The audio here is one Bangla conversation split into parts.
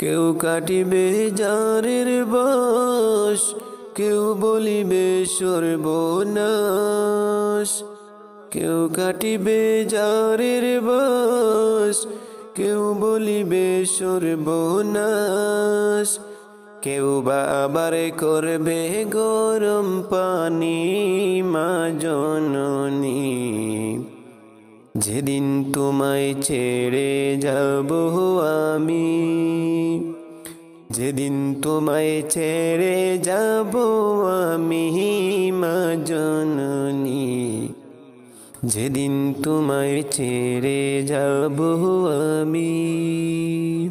কেউ কাটিবে জারের বাস, কেউ বলিবে সর্বনাশ। কেউ কাটিবে জারের বাস, কেউ বলিবে সর্বনাশ। কেউ বা আবার করবে গরম পানি মা জননী। যেদিন তোমায় ছেড়ে যাব আমি, যেদিন তোমায় ছেড়ে যাব আমি মা জননী। যেদিন তোমায় ছেড়ে যাব আমি,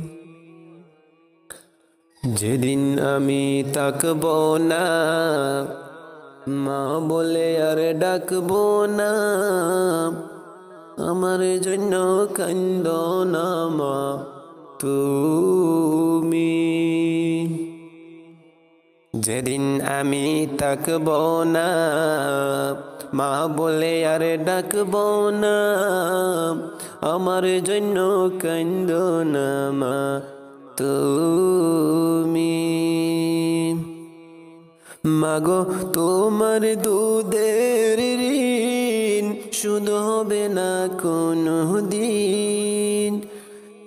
যেদিন আমি তাকব না মা বলে আর ডাকব না। আমার জন্য কান্দো না মা তুমি। যেদিন আমি তাকব না মা বলে আর ডাকব না। আমার জন্য কান্দো না মা তুমি। মাগো তোমার দুধের ঋণ শোধ হবে না কোনো দিন।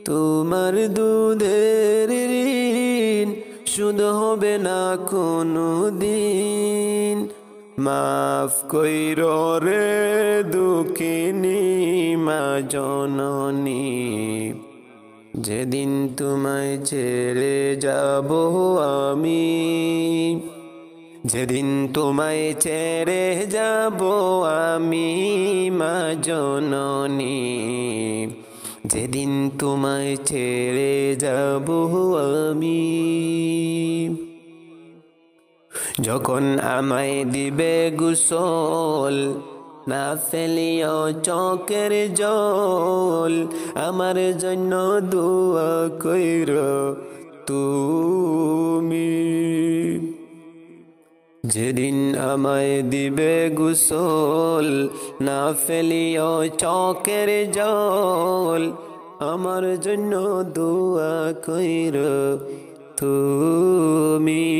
তোমার দুধের ঋণ শোধ হবে না কোনো দিন। মাফ কইরো রে দুঃখিনী মা জননী। যেদিন তোমায় ছেড়ে যাব আমি, যেদিন তোমায় ছেড়ে যাব আমি মা জননী। যেদিন তোমায় ছেড়ে যাব আমি। যখন আমায় দিবে গোসল না ফেলিও চোখের জল। আমার জন্য দোয়া কইরো তুমি। যেদিন আমায় দিবে গোসল না ফেলিও চোখের জল। আমার জন্য দোয়া কইরো তুমি।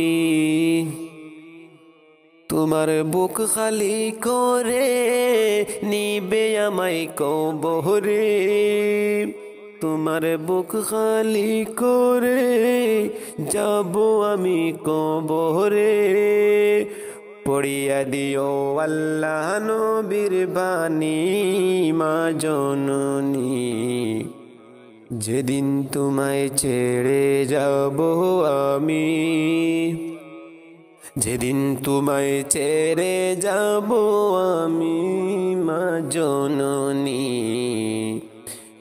তোমার বুক খালি করে নিবে আমায় কবরে। তোমার বুক খালি করে যাব আমি কবরে। পড়িয়া দিও আল্লাহ নবীর বাণী মা জননী। যেদিন তোমায় ছেড়ে যাব আমি, যেদিন তোমায় ছেড়ে যাব আমি মা জননী।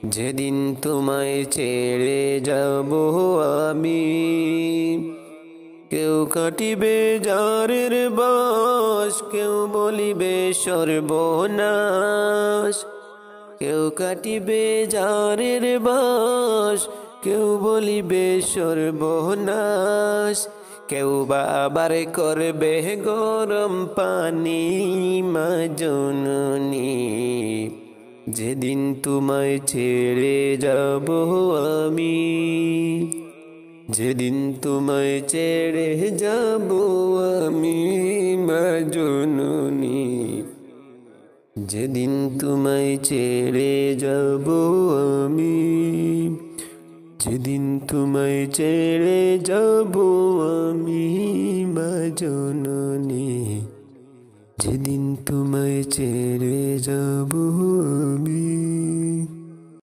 যেদিন তোমায় ছেড়ে যাব আমি। কেউ কাটিবে জারের বাস, কেউ বলিবে সর্বনাশ। কেউ কাটিবে জারের বাস, কেউ বলিবে সর্বনাশ। কেউ বা আবার করবে গরম পানি মা জননী। যেদিন তোমায় ছেড়ে যাব আমি, যেদিন তোমায় ছেড়ে যাব আমি মা জননী। যেদিন তোমায় ছেড়ে যাব আমি, যেদিন তোমায় ছেড়ে যাব আমি মা জননী। যেদিন তোমায় ছেড়ে যাব আমি।